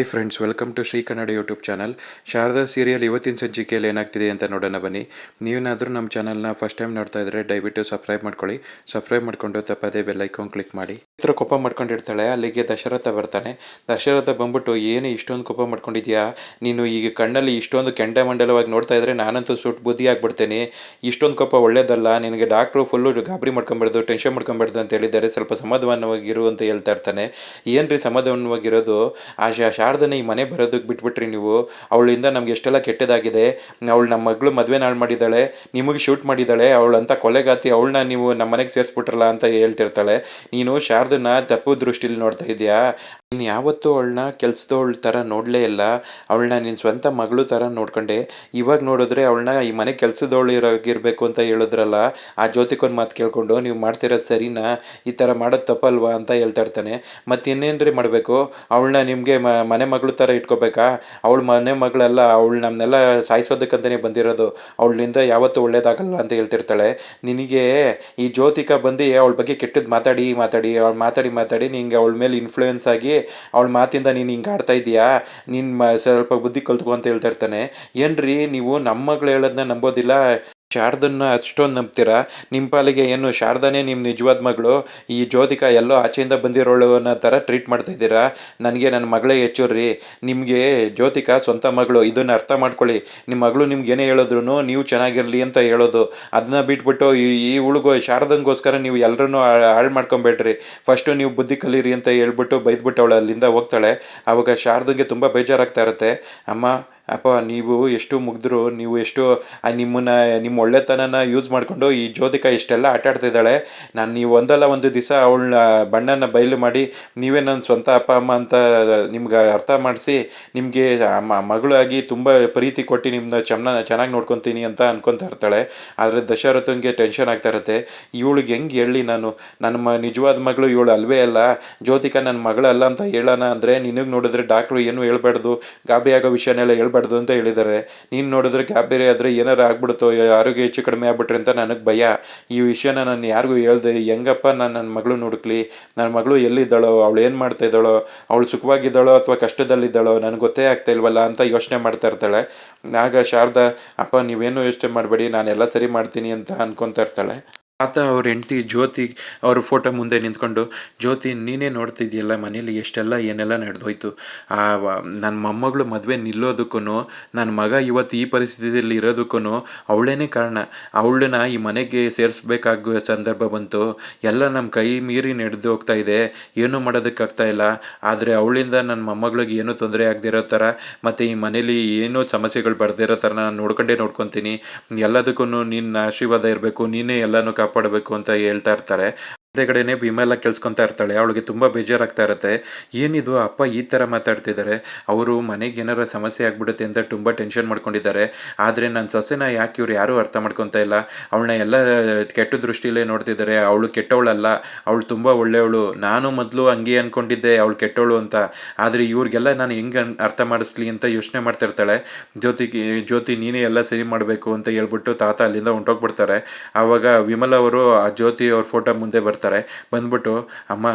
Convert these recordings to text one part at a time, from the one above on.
Friends, welcome to Shri Kannada YouTube channel. Sharada serial ಇವತ್ತಿನ ಸಂಚಿಕೆಯಲ್ಲಿ ಏನಾಗ್ತಿದೆ ಅಂತ ನೋಡೋಣ ಬನ್ನಿ. ನೀವೇನಾದರೂ ನಮ್ಮ ಚಾನಲ್ನ ಫಸ್ಟ್ ಟೈಮ್ ನೋಡ್ತಾ ಇದ್ರೆ ದಯವಿಟ್ಟು ಸಬ್ಸ್ಕ್ರೈಬ್ ಮಾಡ್ಕೊಳ್ಳಿ. ಸಬ್ಸ್ಕ್ರೈಬ್ ಮಾಡ್ಕೊಂಡು ತಪ್ಪದೇ ಬೆಲ್ ಐಕಾನ್ ಕ್ಲಿಕ್ ಮಾಡಿ. ಹತ್ರ ಕೋಪ ಮಾಡ್ಕೊಂಡಿರ್ತಾಳೆ. ಅಲ್ಲಿಗೆ ದಶರಥ ಬರ್ತಾನೆ. ದಶರಥ ಬಂದ್ಬಿಟ್ಟು, ಏನು ಇಷ್ಟೊಂದು ಕೋಪ ಮಾಡ್ಕೊಂಡಿದ್ಯಾ ನೀನು? ಈಗ ಕಣ್ಣಲ್ಲಿ ಇಷ್ಟೊಂದು ಕೆಂಡ ಮಂಡಲವಾಗಿ ನೋಡ್ತಾ ಇದ್ರೆ ನಾನಂತೂ ಸುಟ್ಟು ಬುದ್ಧಿ ಆಗ್ಬಿಡ್ತೇನೆ. ಇಷ್ಟೊಂದು ಕೋಪ ಒಳ್ಳೇದಲ್ಲ. ನಿನಗೆ ಡಾಕ್ಟ್ರು ಫುಲ್ಲು ಗಾಬರಿ ಮಾಡ್ಕೊಂಬಾರ್ದು, ಟೆನ್ಷನ್ ಮಾಡ್ಕೊಂಬಾರ್ದು ಅಂತ ಹೇಳಿದ್ದಾರೆ. ಸ್ವಲ್ಪ ಸಮಾಧಾನವಾಗಿರು ಅಂತ ಹೇಳ್ತಾ ಇರ್ತಾನೆ. ಏನ್ರಿ ಸಮಾಧಾನವಾಗಿರೋದು? ಆ ಶಾರದನ ಈ ಮನೆ ಬರೋದಕ್ಕೆ ಬಿಟ್ಬಿಟ್ರಿ ನೀವು. ಅವಳಿಂದ ನಮ್ಗೆ ಎಷ್ಟೆಲ್ಲ ಕೆಟ್ಟದಾಗಿದೆ. ಅವಳು ನಮ್ಮ ಮಗಳು ಮದುವೆ ನಾಳು ಮಾಡಿದ್ದಾಳೆ, ನಿಮಗೆ ಶೂಟ್ ಮಾಡಿದ್ದಾಳೆ. ಅವಳಂತ ಕೊಲೆಗಾತಿ, ಅವಳನ್ನ ನೀವು ನಮ್ಮ ಮನೆಗೆ ಸೇರಿಸ್ಬಿಟ್ರಲ್ಲ ಅಂತ ಹೇಳ್ತಿರ್ತಾಳೆ. ನೀನು ಶಾರದನ ತಪ್ಪು ದೃಷ್ಟಿಲಿ ನೋಡ್ತಾ ಇದೆಯಾ? ನೀನು ಯಾವತ್ತೂ ಅವಳನ್ನ ಕೆಲಸದವಳ ಥರ ನೋಡಲೇ ಇಲ್ಲ. ಅವಳನ್ನ ನಿನ್ನ ಸ್ವಂತ ಮಗಳು ಥರ ನೋಡ್ಕೊಂಡೆ. ಇವಾಗ ನೋಡಿದ್ರೆ ಅವಳನ್ನ ಈ ಮನೆ ಕೆಲಸದವಳು ಇರೋಗಿರ್ಬೇಕು ಅಂತ ಹೇಳಿದ್ರಲ್ಲ. ಆ ಜ್ಯೋತಿಗೊಂದು ಮಾತು ಕೇಳ್ಕೊಂಡು ನೀವು ಮಾಡ್ತಿರೋದು ಸರಿನಾ? ಈ ಥರ ಮಾಡೋದು ತಪ್ಪಲ್ವಾ ಅಂತ ಹೇಳ್ತಾ ಇರ್ತಾನೆ. ಮತ್ತು ಇನ್ನೇನ್ರಿ ಮಾಡಬೇಕು? ಅವಳನ್ನ ನಿಮಗೆ ಮನೆ ಮಗಳು ಥರ ಇಟ್ಕೋಬೇಕಾ? ಅವಳು ಮನೆ ಮಗಳಲ್ಲ, ಅವಳು ನಮ್ಮನ್ನೆಲ್ಲ ಸಾಯಿಸೋದಕ್ಕಂತಲೇ ಬಂದಿರೋದು. ಅವಳಿಂದ ಯಾವತ್ತೂ ಒಳ್ಳೇದಾಗಲ್ಲ ಅಂತ ಹೇಳ್ತಿರ್ತಾಳೆ. ನಿನಗೆ ಈ ಜ್ಯೋತಿಕಾ ಬಂದು ಅವಳ ಬಗ್ಗೆ ಕೆಟ್ಟದ್ದು ಅವಳು ಮಾತಾಡಿ ನಿಂಗೆ ಅವಳ ಮೇಲೆ ಇನ್ಫ್ಲೂಯೆನ್ಸ್ ಆಗಿ ಅವಳ ಮಾತಿಂದ ನೀನು ಹಿಂಗೆ ಆಡ್ತಾ ಇದೀಯಾ? ನೀನು ಸ್ವಲ್ಪ ಬುದ್ಧಿ ಕಲ್ತ್ಕೊ ಅಂತ ಹೇಳ್ತಾ ಇರ್ತಾನೆ. ಏನ್ರಿ ನೀವು ನಮ್ಮ ಮಗಳು ಹೇಳೋದನ್ನ ನಂಬೋದಿಲ್ಲ, ಶಾರದನ್ನ ಅಷ್ಟೊಂದು ನಂಬ್ತೀರಾ? ನಿಮ್ಮ ಪಾಲಿಗೆ ಏನು ಶಾರದಾನೇ ನಿಮ್ಮ ನಿಜವಾದ ಮಗಳು? ಈ ಜ್ಯೋತಿಕಾ ಎಲ್ಲೋ ಆಚೆಯಿಂದ ಬಂದಿರೋಳು ಅನ್ನೋ ಥರ ಟ್ರೀಟ್ ಮಾಡ್ತಾ ಇದ್ದೀರಾ. ನನಗೆ ನನ್ನ ಮಗಳೇ ಹೆಚ್ಚುರ್ರಿ. ನಿಮಗೆ ಜ್ಯೋತಿಕಾ ಸ್ವಂತ ಮಗಳು, ಇದನ್ನು ಅರ್ಥ ಮಾಡ್ಕೊಳ್ಳಿ. ನಿಮ್ಮ ಮಗಳು ನಿಮ್ಗೆ ಏನೇ ಹೇಳಿದ್ರು ನೀವು ಚೆನ್ನಾಗಿರಲಿ ಅಂತ ಹೇಳೋದು. ಅದನ್ನ ಬಿಟ್ಬಿಟ್ಟು ಈ ಹುಡುಗ ಶಾರದಂಗೋಸ್ಕರ ನೀವು ಎಲ್ಲರೂ ಹಾಳು ಮಾಡ್ಕೊಬೇಡ್ರಿ. ಫಸ್ಟು ನೀವು ಬುದ್ಧಿ ಕಲೀರಿ ಅಂತ ಹೇಳ್ಬಿಟ್ಟು ಬೈದ್ಬಿಟ್ಟು ಅವಳು ಅಲ್ಲಿಂದ ಹೋಗ್ತಾಳೆ. ಆವಾಗ ಶಾರದಂಗೆ ತುಂಬ ಬೇಜಾರಾಗ್ತಾ ಇರುತ್ತೆ. ಅಮ್ಮ ಅಪ್ಪ, ನೀವು ಎಷ್ಟು ಮುಗ್ದ್ರು, ನೀವು ಎಷ್ಟು ನಿಮ್ಮ ಒಳ್ಳೆತನನ ಯೂಸ್ ಮಾಡಿಕೊಂಡು ಈ ಜ್ಯೋತಿಕಾ ಇಷ್ಟೆಲ್ಲ ಆಟಾಡ್ತಿದ್ದಾಳೆ. ನೀವು ಒಂದಲ್ಲ ಒಂದು ದಿವಸ ಅವಳನ್ನ ಬಣ್ಣನ ಬಯಲು ಮಾಡಿ ನೀವೇ ನನ್ನ ಸ್ವಂತ ಅಪ್ಪ ಅಮ್ಮ ಅಂತ ನಿಮ್ಗೆ ಅರ್ಥ ಮಾಡಿಸಿ ನಿಮಗೆ ಮಗಳಾಗಿ ತುಂಬ ಪ್ರೀತಿ ಕೊಟ್ಟು ನಿಮ್ಮನ್ನ ಚೆನ್ನಾಗಿ ನೋಡ್ಕೊತೀನಿ ಅಂತ ಅನ್ಕೊತಾ ಇರ್ತಾಳೆ. ಆದರೆ ದಶರಥಂಗೆ ಟೆನ್ಷನ್ ಆಗ್ತಾ ಇರುತ್ತೆ. ಇವಳಿಗೆ ಹೆಂಗೆ ಹೇಳಿ ನಾನು? ನನ್ನ ನಿಜವಾದ ಮಗಳು ಇವಳು ಅಲ್ವೇ ಅಲ್ಲ, ಜ್ಯೋತಿಕಾ ನನ್ನ ಮಗಳಲ್ಲ ಅಂತ ಹೇಳೋಣ ಅಂದರೆ ನಿನಗೆ ನೋಡಿದ್ರೆ ಡಾಕ್ಟ್ರು ಏನು ಹೇಳ್ಬಾರ್ದು, ಗಾಬರಿ ಆಗೋ ವಿಷಯನೆಲ್ಲ ಹೇಳ್ಬಾರ್ದು ಅಂತ ಹೇಳಿದ್ದಾರೆ. ನೀನು ನೋಡಿದ್ರೆ ಗಾಬರಿ ಆದರೆ ಏನಾರು ಆಗ್ಬಿಡುತ್ತೋ, ಆರೋಗ್ಯ ಹೆಚ್ಚು ಕಡಿಮೆ ಆಗ್ಬಿಟ್ರೆ ಅಂತ ನನಗೆ ಭಯ. ಈ ವಿಷಯನ ನಾನು ಯಾರಿಗೂ ಹೇಳ್ದೆ. ಹೆಂಗಪ್ಪ ನಾನು ನನ್ನ ಮಗಳು ಹುಡುಕ್ಲಿ? ನನ್ನ ಮಗಳು ಎಲ್ಲಿದ್ದಾಳೋ, ಅವಳು ಏನು ಮಾಡ್ತಾ ಇದ್ದಾಳೋ, ಅವಳು ಸುಖವಾಗಿದ್ದಾಳೋ ಅಥವಾ ಕಷ್ಟದಲ್ಲಿದ್ದಾಳೋ ನನಗೆ ಗೊತ್ತೇ ಆಗ್ತಾ ಇಲ್ವಲ್ಲ ಅಂತ ಯೋಚನೆ ಮಾಡ್ತಾ ಇರ್ತಾಳೆ. ಆಗ ಶಾರದಾ, ಅಪ್ಪ ನೀವೇನು ಯೋಚನೆ ಮಾಡಬೇಡಿ, ನಾನೆಲ್ಲ ಸರಿ ಮಾಡ್ತೀನಿ ಅಂತ ಅನ್ಕೊತಾ ಇರ್ತಾಳೆ. ಆತ ಅವ್ರ ಹೆಂಡತಿ ಜ್ಯೋತಿ ಅವ್ರ ಫೋಟೋ ಮುಂದೆ ನಿಂತ್ಕೊಂಡು, ಜ್ಯೋತಿ ನೀನೇ ನೋಡ್ತಿದ್ಯಲ್ಲ ಮನೇಲಿ ಎಷ್ಟೆಲ್ಲ ಏನೆಲ್ಲ ನಡೆದೋಯ್ತು. ನನ್ನ ಮೊಮ್ಮಗಳು ಮದುವೆ ನಿಲ್ಲೋದಕ್ಕೂ, ನನ್ನ ಮಗ ಇವತ್ತು ಈ ಪರಿಸ್ಥಿತಿಯಲ್ಲಿ ಇರೋದಕ್ಕೂ ಅವಳೇನೇ ಕಾರಣ. ಅವಳನ್ನ ಈ ಮನೆಗೆ ಸೇರಿಸ್ಬೇಕಾಗೋ ಸಂದರ್ಭ ಬಂತು. ಎಲ್ಲ ನಮ್ಮ ಕೈ ಮೀರಿ ನಡೆದು ಹೋಗ್ತಾ ಇದೆ, ಏನೂ ಮಾಡೋದಕ್ಕಾಗ್ತಾ ಇಲ್ಲ. ಆದರೆ ಅವಳಿಂದ ನನ್ನ ಮೊಮ್ಮಗಳಿಗೆ ಏನೂ ತೊಂದರೆ ಆಗದಿರೋ ಥರ ಮತ್ತು ಈ ಮನೇಲಿ ಏನೂ ಸಮಸ್ಯೆಗಳು ಬರ್ದಿರೋ ಥರ ನಾನು ನೋಡ್ಕೊತೀನಿ. ಎಲ್ಲದಕ್ಕೂ ನಿನ್ನ ಆಶೀರ್ವಾದ ಇರಬೇಕು, ನೀನೇ ಎಲ್ಲನೂ ಕಾಪಾಡಬೇಕು ಅಂತ ಹೇಳ್ತಾ ಇರ್ತಾರೆ. ಅದೇ ಕಡೆನೇ ವಿಮಲ ಕೆಲ್ಸ್ಕೊತಾ ಇರ್ತಾಳೆ. ಅವಳಿಗೆ ತುಂಬ ಬೇಜಾರಾಗ್ತಾ ಇರುತ್ತೆ. ಏನಿದು ಅಪ್ಪ ಈ ಥರ ಮಾತಾಡ್ತಿದ್ದಾರೆ? ಅವರು ಮನೆಗೆ ಏನಾರ ಸಮಸ್ಯೆ ಆಗ್ಬಿಡುತ್ತೆ ಅಂತ ತುಂಬ ಟೆನ್ಷನ್ ಮಾಡ್ಕೊಂಡಿದ್ದಾರೆ. ಆದರೆ ನನ್ನ ಸೊಸೆನ ಯಾಕೆ ಇವ್ರು ಯಾರೂ ಅರ್ಥ ಮಾಡ್ಕೊತಾ ಇಲ್ಲ? ಅವಳನ್ನ ಎಲ್ಲ ಕೆಟ್ಟ ದೃಷ್ಟಿಲೇ ನೋಡ್ತಿದ್ದಾರೆ. ಅವಳು ಕೆಟ್ಟವಳಲ್ಲ, ಅವಳು ತುಂಬ ಒಳ್ಳೆಯವಳು. ನಾನು ಮೊದಲು ಹಂಗೆ ಅಂದ್ಕೊಂಡಿದ್ದೆ ಅವಳು ಕೆಟ್ಟವಳು ಅಂತ. ಆದರೆ ಇವ್ರಿಗೆಲ್ಲ ನಾನು ಹೆಂಗೆ ಅರ್ಥ ಮಾಡಿಸ್ಲಿ ಅಂತ ಯೋಚನೆ ಮಾಡ್ತಿರ್ತಾಳೆ. ಜ್ಯೋತಿ ನೀನೇ ಎಲ್ಲ ಸರಿ ಮಾಡಬೇಕು ಅಂತ ಹೇಳ್ಬಿಟ್ಟು ತಾತ ಅಲ್ಲಿಂದ ಹೊಂಟೋಗ್ಬಿಡ್ತಾರೆ. ಆವಾಗ ವಿಮಲ ಅವರು ಆ ಜ್ಯೋತಿ ಅವ್ರ ಫೋಟೋ ಮುಂದೆ ಬಂದ್ಬಿಟ್ಟು, ಅಮ್ಮ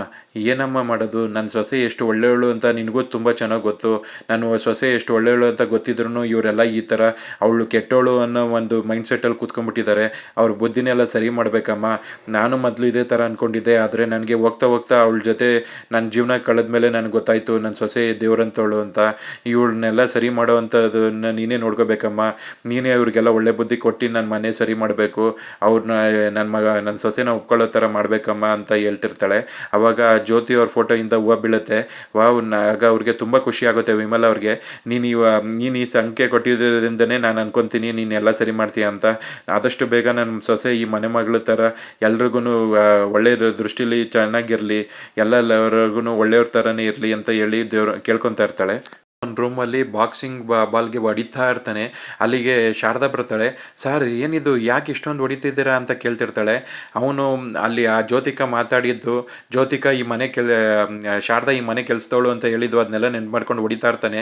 ಏನಮ್ಮ ಮಾಡೋದು? ನನ್ನ ಸೊಸೆ ಎಷ್ಟು ಒಳ್ಳೆಯವಳು ಅಂತ ನಿನಗೂ ತುಂಬ ಚೆನ್ನಾಗಿ ಗೊತ್ತು. ನಾನು ಸೊಸೆ ಎಷ್ಟು ಒಳ್ಳೆಯವಳು ಅಂತ ಗೊತ್ತಿದ್ರು ಇವರೆಲ್ಲ ಈ ಥರ ಅವಳು ಕೆಟ್ಟವಳು ಅನ್ನೋ ಒಂದು ಮೈಂಡ್ಸೆಟ್ಟಲ್ಲಿ ಕೂತ್ಕೊಂಡ್ಬಿಟ್ಟಿದ್ದಾರೆ. ಅವ್ರ ಬುದ್ಧಿನೆಲ್ಲ ಸರಿ ಮಾಡಬೇಕಮ್ಮ. ನಾನು ಮೊದಲು ಇದೇ ಥರ ಅಂದ್ಕೊಂಡಿದ್ದೆ. ಆದರೆ ನನಗೆ ಹೋಗ್ತಾ ಅವಳ ಜೊತೆ ನನ್ನ ಜೀವನ ಕಳೆದ್ಮೇಲೆ ನನಗೆ ಗೊತ್ತಾಯಿತು ನನ್ನ ಸೊಸೆ ದೇವ್ರಂತವಳು ಅಂತ. ಇವಳನ್ನೆಲ್ಲ ಸರಿ ಮಾಡೋ ಅಂಥದ್ದನ್ನು ನೀನೇ ನೋಡ್ಕೋಬೇಕಮ್ಮ. ನೀನೇ ಅವ್ರಿಗೆಲ್ಲ ಒಳ್ಳೆ ಬುದ್ಧಿ ಕೊಟ್ಟು ನನ್ನ ಮನೆ ಸರಿ ಮಾಡಬೇಕು. ಅವ್ರನ್ನ ನನ್ನ ಸೊಸೆನ ಒಪ್ಕೊಳ್ಳೋ ಥರ ಮಾಡಬೇಕಮ್ಮ ಅಂತ ಹೇಳ್ತಿರ್ತಾಳೆ. ಅವಾಗ ಜ್ಯೋತಿ ಅವ್ರ ಫೋಟೋಯಿಂದ ಹೂವು ಬೀಳುತ್ತೆ. ಆಗ ಅವ್ರಿಗೆ ತುಂಬ ಖುಷಿ ಆಗುತ್ತೆ ವಿಮಲ ಅವ್ರಿಗೆ. ನೀನು ಈ ಸಂಖ್ಯೆ ಕೊಟ್ಟಿರೋದ್ರಿಂದನೇ ನಾನು ಅನ್ಕೊತೀನಿ ನೀನೆಲ್ಲ ಸರಿ ಮಾಡ್ತೀಯ ಅಂತ. ಆದಷ್ಟು ಬೇಗ ನನ್ನ ಸೊಸೆ ಈ ಮನೆ ಮಗಳ ಥರ ಎಲ್ರಿಗೂ ಒಳ್ಳೆಯ ದೃಷ್ಟಿಲಿ ಚೆನ್ನಾಗಿರಲಿ, ಎಲ್ಲರಿಗೂ ಒಳ್ಳೆಯವ್ರ ಥರನೇ ಇರಲಿ ಅಂತ ಹೇಳಿ ಕೇಳ್ಕೊತಾ ಇರ್ತಾಳೆ. ಒಂದು ರೂಮಲ್ಲಿ ಬಾಕ್ಸಿಂಗ್ ಬಾಲ್ಗೆ ಹೊಡಿತಾ ಇರ್ತಾನೆ. ಅಲ್ಲಿಗೆ ಶಾರದಾ ಬರ್ತಾಳೆ. ಸರ್ ಏನಿದು, ಯಾಕೆ ಇಷ್ಟೊಂದು ಹೊಡಿತಿದ್ದೀರಾ ಅಂತ ಕೇಳ್ತಿರ್ತಾಳೆ. ಅವನು ಅಲ್ಲಿ ಆ ಜ್ಯೋತಿಕಾ ಮಾತಾಡಿದ್ದು, ಜ್ಯೋತಿಕಾ ಈ ಮನೆ ಶಾರದಾ ಈ ಮನೆ ಕೆಲಸದವಳು ಅಂತ ಹೇಳಿದ್ದು ಅದನ್ನೆಲ್ಲ ನೆನ್ಪು ಮಾಡ್ಕೊಂಡು ಹೊಡಿತಾ ಇರ್ತಾನೆ.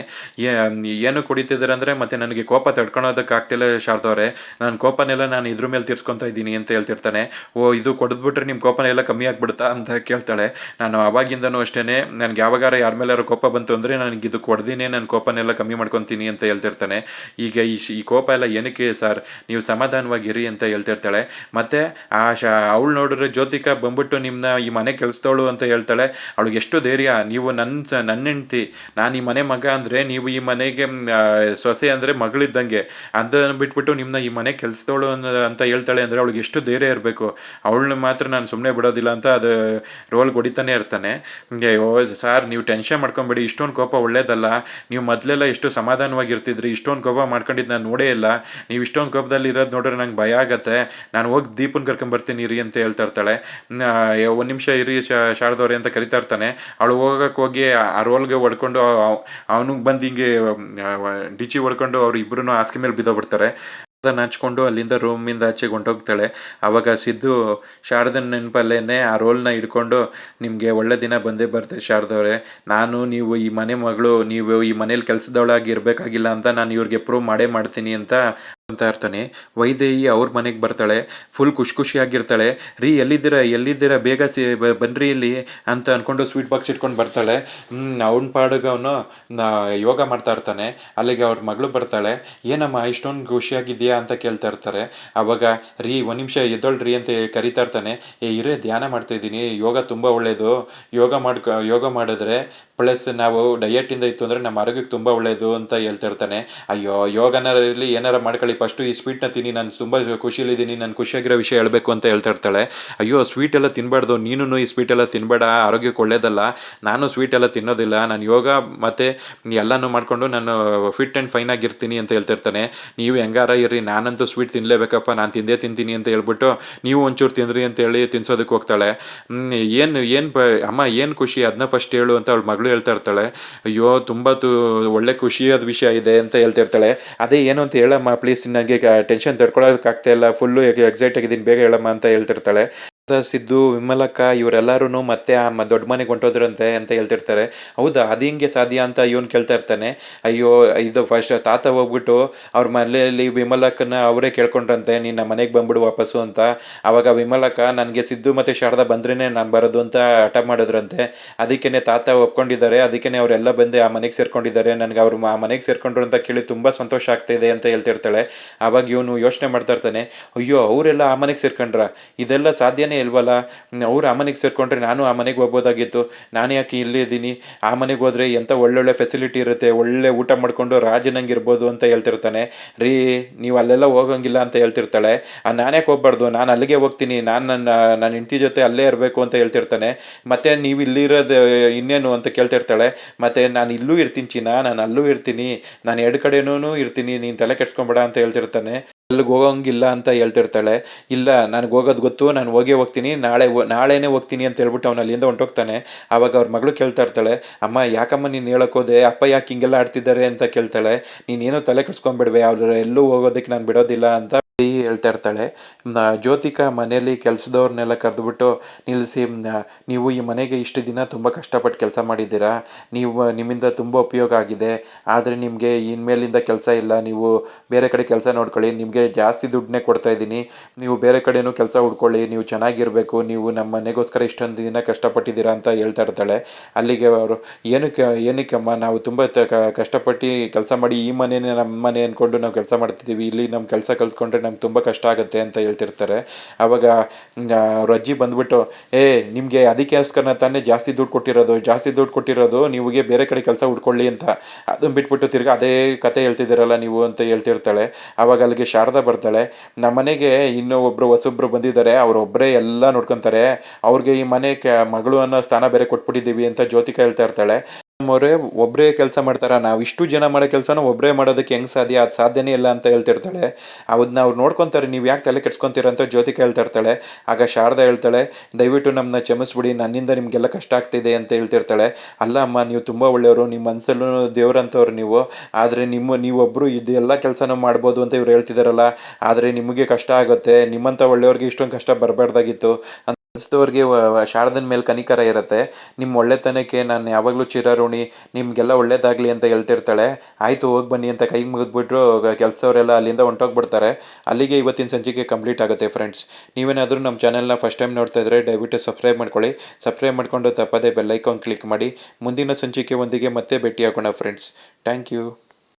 ಏನು ಹೊಡಿತಿದ್ದಾರೆ ಅಂದರೆ, ಮತ್ತೆ ನನಗೆ ಕೋಪ ತಡ್ಕೊಳೋದಕ್ಕಾಗ್ತಿಲ್ಲ ಶಾರದವ್ರೆ, ನನ್ನ ಕೋಪನೆಲ್ಲ ನಾನು ಇದ್ರ ಮೇಲೆ ತೀರ್ಸ್ಕೊತಾ ಇದ್ದೀನಿ ಅಂತ ಹೇಳ್ತಿರ್ತಾನೆ. ಓ, ಇದು ಕೊಡದ್ಬಿಟ್ರೆ ನಿಮ್ಮ ಕೋಪನ ಎಲ್ಲ ಕಮ್ಮಿ ಆಗ್ಬಿಡುತ್ತಾ ಅಂತ ಕೇಳ್ತಾಳೆ. ನಾನು ಅವಾಗಿಂದನೂ ಅಷ್ಟೇ, ನನಗೆ ಯಾವಾಗಾರ ಯಾರ ಮೇಲಾರು ಕೋಪ ಬಂತು ಅಂದರೆ ನನಗೆ ಇದು ಕೊಡ್ದಿನೇ ನನ್ನ ಕೋಪನೆಲ್ಲ ಕಮ್ಮಿ ಮಾಡ್ಕೊತೀನಿ ಅಂತ ಹೇಳ್ತಿರ್ತಾನೆ. ಈಗ ಈ ಕೋಪ ಎಲ್ಲ ಏನಕ್ಕೆ ಸರ್, ನೀವು ಸಮಾಧಾನವಾಗಿರಿ ಅಂತ ಹೇಳ್ತಿರ್ತಾಳೆ. ಮತ್ತು ಅವಳು ನೋಡಿದ್ರೆ ಜ್ಯೋತಿಕಾ ಬಂದ್ಬಿಟ್ಟು ನಿಮ್ಮನ್ನ ಈ ಮನೆ ಕೆಲಸದವಳು ಅಂತ ಹೇಳ್ತಾಳೆ. ಅವಳಿಗೆ ಎಷ್ಟು ಧೈರ್ಯ, ನೀವು ನನ್ನ ಹೆಂಡ್ತಿ, ನಾನು ಈ ಮನೆ ಮಗ ಅಂದರೆ ನೀವು ಈ ಮನೆಗೆ ಸೊಸೆ ಅಂದರೆ ಮಗಳಿದ್ದಂಗೆ, ಅದನ್ನು ಬಿಟ್ಬಿಟ್ಟು ನಿಮ್ಮನ್ನ ಈ ಮನೆ ಕೆಲಸದವಳು ಅಂತ ಹೇಳ್ತಾಳೆ ಅಂದರೆ ಅವಳಿಗೆ ಎಷ್ಟು ಧೈರ್ಯ ಇರಬೇಕು. ಅವಳನ್ನ ಮಾತ್ರ ನಾನು ಸುಮ್ಮನೆ ಬಿಡೋದಿಲ್ಲ ಅಂತ ಅದು ರೋಲ್ಗೆ ಹೊಡಿತಾನೆ ಇರ್ತಾನೆ. ಓ ಸಾರ್, ನೀವು ಟೆನ್ಷನ್ ಮಾಡ್ಕೊಬೇಡಿ, ಇಷ್ಟೊಂದು ಕೋಪ ಒಳ್ಳೇದಲ್ಲ. ನೀವು ಮೊದಲೆಲ್ಲ ಎಷ್ಟು ಸಮಾಧಾನವಾಗಿರ್ತಿದ್ರಿ, ಇಷ್ಟೊಂದು ಕೋಪ ಮಾಡ್ಕೊಂಡಿದ್ದು ನಾನು ನೋಡೇ ಇಲ್ಲ. ನೀವು ಇಷ್ಟೊಂದು ಕೋಪದಲ್ಲಿ ಇರೋದು ನೋಡ್ರೆ ನಂಗೆ ಭಯ ಆಗತ್ತೆ. ನಾನು ಹೋಗಿ ದೀಪನ್ ಕರ್ಕೊಂಬರ್ತೀನಿ ರೀ ಅಂತ ಹೇಳ್ತಾ ಇರ್ತಾಳೆ. ಒಂದು ನಿಮಿಷ ಇರಿ ಶಾರದವ್ರೆ ಅಂತ ಕರಿತಾ ಇರ್ತಾನೆ. ಅವಳು ಹೋಗಿ ಆ ರೋಲ್ಗೆ ಹೊಡ್ಕೊಂಡು ಅವನಿಗೆ ಬಂದು ಹಿಂಗೆ ಡಿಚಿ ಹೊಡ್ಕೊಂಡು ಅವ್ರು ಇಬ್ಬರೂ ಹಾಸಿಗೆ ಮೇಲೆ ಬಿದ್ದೋಗ್ಬಿಡ್ತಾರೆ. ಹಚ್ಕೊಂಡು ಅಲ್ಲಿಂದ ರೂಮಿಂದ ಆಚೆಗೆ ಹೊಂಟೋಗ್ತಾಳೆ. ಆವಾಗ ಸಿದ್ದು ಶಾರದನ ನೆನಪಲ್ಲೇನೆ ಆ ರೋಲ್ನ ಹಿಡ್ಕೊಂಡು, ನಿಮಗೆ ಒಳ್ಳೆ ದಿನ ಬಂದೇ ಬರ್ತದೆ ಶಾರದವ್ರೆ, ನೀವು ಈ ಮನೆ ಮಗಳು, ನೀವು ಈ ಮನೇಲಿ ಕೆಲಸದವಳಾಗಿ ಇರಬೇಕಾಗಿಲ್ಲ ಅಂತ ನಾನು ಇವ್ರಿಗೆ ಪ್ರೂವ್ ಮಾಡೇ ಮಾಡ್ತೀನಿ ಅಂತ ಇರ್ತಾನೆ. ವೈದೇಹಿ ಅವ್ರ ಮನೆಗೆ ಬರ್ತಾಳೆ. ಫುಲ್ ಖುಷಿಯಾಗಿರ್ತಾಳೆ. ರೀ ಎಲ್ಲಿದ್ದೀರಾ ಬೇಗ ಬನ್ರಿ ಇಲ್ಲಿ ಅಂತ ಅಂದ್ಕೊಂಡು ಸ್ವೀಟ್ ಬಾಕ್ಸ್ ಇಟ್ಕೊಂಡು ಬರ್ತಾಳೆ. ಅವನ ಪಾಡಿಗೆ ಅವನು ಯೋಗ ಮಾಡ್ತಾ ಇರ್ತಾನೆ. ಅಲ್ಲಿಗೆ ಅವ್ರ ಮಗಳು ಬರ್ತಾಳೆ. ಏನಮ್ಮ ಇಷ್ಟೊಂದು ಖುಷಿಯಾಗಿದೆಯಾ ಅಂತ ಕೇಳ್ತಾ ಇರ್ತಾರೆ. ಆವಾಗ ರೀ ಒಂದು ನಿಮಿಷ ಎದ್ದೊಳ್ರಿ ಅಂತ ಕರಿತಾ ಇರ್ತಾನೆ. ಇರೇ ಧ್ಯಾನ ಮಾಡ್ತಾಯಿದ್ದೀನಿ, ಯೋಗ ತುಂಬ ಒಳ್ಳೆಯದು, ಯೋಗ ಮಾಡಿದ್ರೆ ಪ್ಲಸ್ ನಾವು ಡಯಟಿಂದ ಇತ್ತು ಅಂದರೆ ನಮ್ಮ ಆರೋಗ್ಯಕ್ಕೆ ತುಂಬ ಒಳ್ಳೆಯದು ಅಂತ ಹೇಳ್ತಾ ಇರ್ತಾನೆ. ಅಯ್ಯೋ, ಯೋಗನಲ್ಲಿ ಏನಾರ ಮಾಡ್ಕೊಳ್ಳಿ, ಫಸ್ಟು ಈ ಸ್ವೀಟ್ನ ತಿನ್ನಿ, ನಾನು ತುಂಬ ಖುಷಿಯಲ್ಲಿದ್ದೀನಿ, ನಾನು ಖುಷಿಯಾಗಿರೋ ವಿಷಯ ಹೇಳಬೇಕು ಅಂತ ಹೇಳ್ತಾ ಇರ್ತಾಳೆ. ಅಯ್ಯೋ, ಸ್ವೀಟ್ ಎಲ್ಲ ತಿನ್ನಬಾರ್ದು, ನೀನು ಈ ಸ್ವೀಟ್ ಎಲ್ಲ ತಿನ್ನಬೇಡ, ಆರೋಗ್ಯಕ್ಕೆ ಒಳ್ಳೇದಲ್ಲ, ನಾನು ಸ್ವೀಟ್ ಎಲ್ಲ ತಿನ್ನೋದಿಲ್ಲ, ನಾನು ಯೋಗ ಮತ್ತು ಎಲ್ಲನೂ ಮಾಡಿಕೊಂಡು ನಾನು ಫಿಟ್ ಆ್ಯಂಡ್ ಫೈನ್ ಆಗಿರ್ತೀನಿ ಅಂತ ಹೇಳ್ತಿರ್ತಾನೆ. ನೀವು ಹೆಂಗಾರ ಇರ್ರಿ, ನಾನಂತೂ ಸ್ವೀಟ್ ತಿನ್ನಲೇಬೇಕಪ್ಪ, ನಾನು ತಿಂತೀನಿ ಅಂತ ಹೇಳ್ಬಿಟ್ಟು ನೀವು ಒಂಚೂರು ತಿಂದ್ರಿ ಅಂತೇಳಿ ತಿನ್ಸೋದಕ್ಕೆ ಹೋಗ್ತಾಳೆ. ಅಮ್ಮ ಏನು ಖುಷಿ, ಅದನ್ನ ಫಸ್ಟ್ ಹೇಳು ಅಂತ ಅವಳ ಮಗಳು ಹೇಳ್ತಾ ಇರ್ತಾಳೆ. ಅಯ್ಯೋ, ತುಂಬ ಒಳ್ಳೆ ಖುಷಿಯಾದ ವಿಷಯ ಇದೆ ಅಂತ ಹೇಳ್ತಿರ್ತಾಳೆ. ಅದೇ ಏನು ಅಂತ ಹೇಳಮ್ಮ ಪ್ಲೀಸ್, ನನಗೆ ಟೆನ್ಷನ್ ತಡ್ಕೊಳ್ಳೋದಕ್ಕಾಗ್ತಾಯಿಲ್ಲ, ಫುಲ್ಲು ಎಕ್ಸೈಟ್ ಆಗಿದ್ದೀನಿ, ಬೇಗ ಹೇಳಮ್ಮ ಅಂತ ಹೇಳ್ತಿರ್ತಾಳೆ. ಸಿದ್ದು, ವಿಮಲಕ್ಕ ಇವರೆಲ್ಲರೂ ಮತ್ತೆ ಆ ದೊಡ್ಡ ಮನೆಗೆ ಹೊಂಟೋದ್ರಂತೆ ಅಂತ ಹೇಳ್ತಿರ್ತಾರೆ. ಹೌದಾ, ಅದು ಹಿಂಗೆ ಸಾಧ್ಯ ಅಂತ ಇವನು ಕೇಳ್ತಾ ಇರ್ತಾನೆ. ಅಯ್ಯೋ, ಇದು ಫಸ್ಟ್ ತಾತ ಹೋಗ್ಬಿಟ್ಟು ಅವ್ರ ಮನೆಯಲ್ಲಿ ವಿಮಲಕ್ಕನ ಅವರೇ ಕೇಳ್ಕೊಂಡ್ರಂತೆ, ನೀನು ನಮ್ಮ ಮನೆಗೆ ಬಂದ್ಬಿಡು ವಾಪಸ್ಸು ಅಂತ. ಆವಾಗ ವಿಮಲಕ್ಕ, ನನಗೆ ಸಿದ್ದು ಮತ್ತು ಶಾರದಾ ಬಂದ್ರೇ ನಾನು ಬರೋದು ಅಂತ ಹಠ ಮಾಡಿದ್ರಂತೆ. ಅದಕ್ಕೇ ತಾತ ಒಪ್ಕೊಂಡಿದ್ದಾರೆ, ಅದಕ್ಕೇ ಅವರೆಲ್ಲ ಬಂದು ಆ ಮನೆಗೆ ಸೇರ್ಕೊಂಡಿದ್ದಾರೆ. ನನಗೆ ಅವ್ರು ಆ ಮನೆಗೆ ಸೇರ್ಕೊಂಡ್ರು ಅಂತ ಕೇಳಿ ತುಂಬ ಸಂತೋಷ ಆಗ್ತಾಯಿದೆ ಅಂತ ಹೇಳ್ತಿರ್ತಾಳೆ. ಆವಾಗ ಇವನು ಯೋಚನೆ ಮಾಡ್ತಾ ಇರ್ತಾನೆ. ಅಯ್ಯೋ, ಅವರೆಲ್ಲ ಆ ಮನೆಗೆ ಸೇರ್ಕೊಂಡ್ರ, ಇದೆಲ್ಲ ಸಾಧ್ಯನೇ ಇಲ್ವಲ್ಲ, ಅವ್ರು ಆ ಮನೆಗೆ ಸೇರ್ಕೊಂಡ್ರೆ ನಾನು ಆ ಮನೆಗೆ ಹೋಗ್ಬೋದಾಗಿತ್ತು, ನಾನು ಯಾಕೆ ಇಲ್ಲೇ ಇದ್ದೀನಿ, ಆ ಮನೆಗೆ ಹೋದ್ರೆ ಎಂಥ ಒಳ್ಳೊಳ್ಳೆ ಫೆಸಿಲಿಟಿ ಇರುತ್ತೆ, ಒಳ್ಳೆ ಊಟ ಮಾಡ್ಕೊಂಡು ರಾಜನಂಗೆ ಇರ್ಬೋದು ಅಂತ ಹೇಳ್ತಿರ್ತಾನೆ. ರೀ, ನೀವು ಅಲ್ಲೆಲ್ಲ ಹೋಗಂಗಿಲ್ಲ ಅಂತ ಹೇಳ್ತಿರ್ತಾಳೆ. ನಾನು ಯಾಕೆ ಹೋಗ್ಬಾರ್ದು, ನಾನು ಅಲ್ಲಿಗೆ ಹೋಗ್ತೀನಿ, ನನ್ನ ಹೆಂಡತಿ ಜೊತೆ ಅಲ್ಲೇ ಇರಬೇಕು ಅಂತ ಹೇಳ್ತಿರ್ತಾನೆ. ಮತ್ತೆ ನೀವು ಇಲ್ಲಿರೋದು ಇನ್ನೇನು ಅಂತ ಕೇಳ್ತಿರ್ತಾಳೆ. ಮತ್ತೆ ನಾನು ಇಲ್ಲೂ ಇರ್ತೀನಿ ಚಿನ್ನ, ನಾನು ಅಲ್ಲೂ ಇರ್ತೀನಿ, ನಾನು ಎರಡು ಕಡೆನೂ ಇರ್ತೀನಿ, ನೀನು ತಲೆ ಕೆಡ್ಸ್ಕೊಂಬೇಡ ಅಂತ ಹೇಳ್ತಿರ್ತಾನೆ. ಅಲ್ಲಿಗೆ ಹೋಗೋಂಗಿಲ್ಲ ಅಂತ ಹೇಳ್ತಿರ್ತಾಳೆ. ಇಲ್ಲ, ನನಗೆ ಹೋಗೋದು ಗೊತ್ತು, ನಾನು ಹೋಗ್ತೀನಿ, ನಾಳೆನೇ ಹೋಗ್ತೀನಿ ಅಂತ ಹೇಳ್ಬಿಟ್ಟು ಅವನು ಅಲ್ಲಿಂದ ಹೊಂಟೋಗ್ತಾನೆ. ಆವಾಗ ಅವ್ರ ಮಗಳು ಕೇಳ್ತಾ ಇರ್ತಾಳೆ. ಅಮ್ಮ, ಯಾಕಮ್ಮ ನೀನು ಹೇಳೋಕೋದೆ, ಅಪ್ಪ ಯಾಕೆ ಹಿಂಗೆಲ್ಲ ಆಡ್ತಿದ್ದಾರೆ ಅಂತ ಕೇಳ್ತಾಳೆ. ನೀನೇನು ತಲೆ ಕೆಡ್ಸ್ಕೊಂಡ್ಬಿಡ್ವೆ, ಅವ್ರು ಎಲ್ಲೂ ಹೋಗೋದಕ್ಕೆ ನಾನು ಬಿಡೋದಿಲ್ಲ ಅಂತ ಹೇಳ್ತಾ ಇರ್ತಾಳೆ. ಜ್ಯೋತಿಕಾ ಮನೆಯಲ್ಲಿ ಕೆಲಸದವ್ರನ್ನೆಲ್ಲ ಕರೆದುಬಿಟ್ಟು ನಿಲ್ಲಿಸಿ, ನೀವು ಈ ಮನೆಗೆ ಇಷ್ಟು ದಿನ ತುಂಬ ಕಷ್ಟಪಟ್ಟು ಕೆಲಸ ಮಾಡಿದ್ದೀರಾ, ನಿಮ್ಮಿಂದ ತುಂಬ ಉಪಯೋಗ ಆಗಿದೆ, ಆದರೆ ನಿಮಗೆ ಇನ್ಮೇಲಿಂದ ಕೆಲಸ ಇಲ್ಲ, ನೀವು ಬೇರೆ ಕಡೆ ಕೆಲಸ ನೋಡ್ಕೊಳ್ಳಿ, ನಿಮಗೆ ಜಾಸ್ತಿ ದುಡ್ಡನ್ನೇ ಕೊಡ್ತಾಯಿದ್ದೀನಿ, ನೀವು ಬೇರೆ ಕಡೆನೂ ಕೆಲಸ ಹುಡ್ಕೊಳ್ಳಿ, ನೀವು ಚೆನ್ನಾಗಿರಬೇಕು, ನೀವು ನಮ್ಮ ಮನೆಗೋಸ್ಕರ ಇಷ್ಟೊಂದು ದಿನ ಕಷ್ಟಪಟ್ಟಿದ್ದೀರಾ ಅಂತ ಹೇಳ್ತಾ ಇರ್ತಾಳೆ. ಅಲ್ಲಿಗೆ ಅವರು, ಏನಕ್ಕಮ್ಮ, ನಾವು ತುಂಬ ಕಷ್ಟಪಟ್ಟು ಕೆಲಸ ಮಾಡಿ ಈ ಮನೆಯೇ ನಮ್ಮ ಮನೆ ಅಂದ್ಕೊಂಡು ನಾವು ಕೆಲಸ ಮಾಡ್ತಿದ್ದೀವಿ, ಇಲ್ಲಿ ನಮ್ಮ ಕೆಲಸ ಕಲ್ತ್ಕೊಂಡ್ರೆ ನಮ್ಗೆ ತುಂಬ ಕಷ್ಟ ಆಗುತ್ತೆ ಅಂತ ಹೇಳ್ತಿರ್ತಾರೆ. ಆವಾಗ ಅವ್ರ ಅಜ್ಜಿ ಬಂದ್ಬಿಟ್ಟು, ನಿಮಗೆ ಅದಕ್ಕೋಸ್ಕರ ತಾನೇ ಜಾಸ್ತಿ ದುಡ್ಡು ಕೊಟ್ಟಿರೋದು, ನೀವುಗೆ ಬೇರೆ ಕಡೆ ಕೆಲಸ ಹುಡ್ಕೊಳ್ಳಿ ಅಂತ, ಅದನ್ನು ಬಿಟ್ಬಿಟ್ಟು ತಿರ್ಗಿ ಅದೇ ಕತೆ ಹೇಳ್ತಿದ್ದೀರಲ್ಲ ನೀವು ಅಂತ ಹೇಳ್ತಿರ್ತಾಳೆ. ಆವಾಗ ಅಲ್ಲಿಗೆ ಶಾರದಾ ಬರ್ತಾಳೆ. ನಮ್ಮ ಮನೆಗೆ ಇನ್ನೂ ಹೊಸೊಬ್ಬರು ಬಂದಿದ್ದಾರೆ, ಅವರೊಬ್ಬರೇ ಎಲ್ಲ ನೋಡ್ಕೊತಾರೆ, ಅವ್ರಿಗೆ ಈ ಮನೆ ಮಗಳು ಅನ್ನೋ ಸ್ಥಾನ ಬೇರೆ ಕೊಟ್ಬಿಟ್ಟಿದ್ದೀವಿ ಅಂತ ಜ್ಯೋತಿಕಾ ಹೇಳ್ತಾ ಇರ್ತಾಳೆ. ಮೊರೆ ಒಬ್ಬರೇ ಕೆಲಸ ಮಾಡ್ತಾರೆ, ನಾವು ಇಷ್ಟು ಜನ ಮಾಡೋ ಕೆಲಸನ ಒಬ್ಬರೇ ಮಾಡೋದಕ್ಕೆ ಹೆಂಗೆ ಸಾಧ್ಯ, ಅದು ಸಾಧ್ಯನೇ ಇಲ್ಲ ಅಂತ ಹೇಳ್ತಿರ್ತಾಳೆ. ಅದನ್ನ ಅವ್ರು ನೋಡ್ಕೊತಾರೆ, ನೀವು ಯಾಕೆ ತಲೆ ಕೆಡ್ಸ್ಕೊತೀರ ಅಂತ ಜ್ಯೋತಿಕ ಹೇಳ್ತಾ ಇರ್ತಾಳೆ. ಆಗ ಶಾರದಾ ಹೇಳ್ತಾಳೆ, ದಯವಿಟ್ಟು ನಮ್ಮನ್ನ ಕ್ಷಮಿಸ್ಬಿಡಿ, ನನ್ನಿಂದ ನಿಮಗೆಲ್ಲ ಕಷ್ಟ ಆಗ್ತಿದೆ ಅಂತ ಹೇಳ್ತಿರ್ತಾಳೆ. ಅಲ್ಲ ಅಮ್ಮ, ನೀವು ತುಂಬ ಒಳ್ಳೆಯವರು, ನಿಮ್ಮ ಮನಸ್ಸಲ್ಲೂ ದೇವ್ರಂಥವ್ರು ನೀವು, ಆದರೆ ನೀವೊಬ್ಬರು ಇದೆಲ್ಲ ಕೆಲಸನೂ ಮಾಡ್ಬೋದು ಅಂತ ಇವ್ರು ಹೇಳ್ತಿದಾರಲ್ಲ, ಆದರೆ ನಿಮಗೆ ಕಷ್ಟ ಆಗುತ್ತೆ, ನಿಮ್ಮಂಥ ಒಳ್ಳೆಯವ್ರಿಗೆ ಇಷ್ಟೊಂದು ಕಷ್ಟ ಬರಬಾರ್ದಾಗಿತ್ತು. ಅನಿಸಿದವ್ರಿಗೆ ಶಾರದನ ಮೇಲೆ ಕನಿಕರ ಇರುತ್ತೆ. ನಿಮ್ಮ ಒಳ್ಳೆತನಕ್ಕೆ ನಾನು ಯಾವಾಗಲೂ ಚಿರಋಣಿ, ನಿಮಗೆಲ್ಲ ಒಳ್ಳೇದಾಗಲಿ ಅಂತ ಹೇಳ್ತಿರ್ತಾಳೆ. ಆಯಿತು ಹೋಗಿ ಬನ್ನಿ ಅಂತ ಕೈ ಮುಗಿದ್ಬಿಟ್ರು ಕೆಲಸದವರೆಲ್ಲ ಅಲ್ಲಿಂದ ಹೊಂಟೋಗ್ಬಿಡ್ತಾರೆ. ಅಲ್ಲಿಗೆ ಇವತ್ತಿನ ಸಂಚಿಕೆ ಕಂಪ್ಲೀಟ್ ಆಗುತ್ತೆ ಫ್ರೆಂಡ್ಸ್. ನೀವೇನಾದರೂ ನಮ್ಮ ಚಾನಲ್ನ ಫಸ್ಟ್ ಟೈಮ್ ನೋಡ್ತಾ ಇದ್ದರೆ ದಯವಿಟ್ಟು ಸಬ್ಸ್ಕ್ರೈಬ್ ಮಾಡ್ಕೊಳ್ಳಿ. ಸಬ್ಸ್ಕ್ರೈಬ್ ಮಾಡಿಕೊಂಡು ತಪ್ಪದೇ ಬೆಲ್ ಐಕಾನ್ ಕ್ಲಿಕ್ ಮಾಡಿ. ಮುಂದಿನ ಸಂಚಿಕೆ ಒಂದಿಗೆ ಮತ್ತೆ ಭೇಟಿಯಾಗೋಣ ಫ್ರೆಂಡ್ಸ್. Thank you.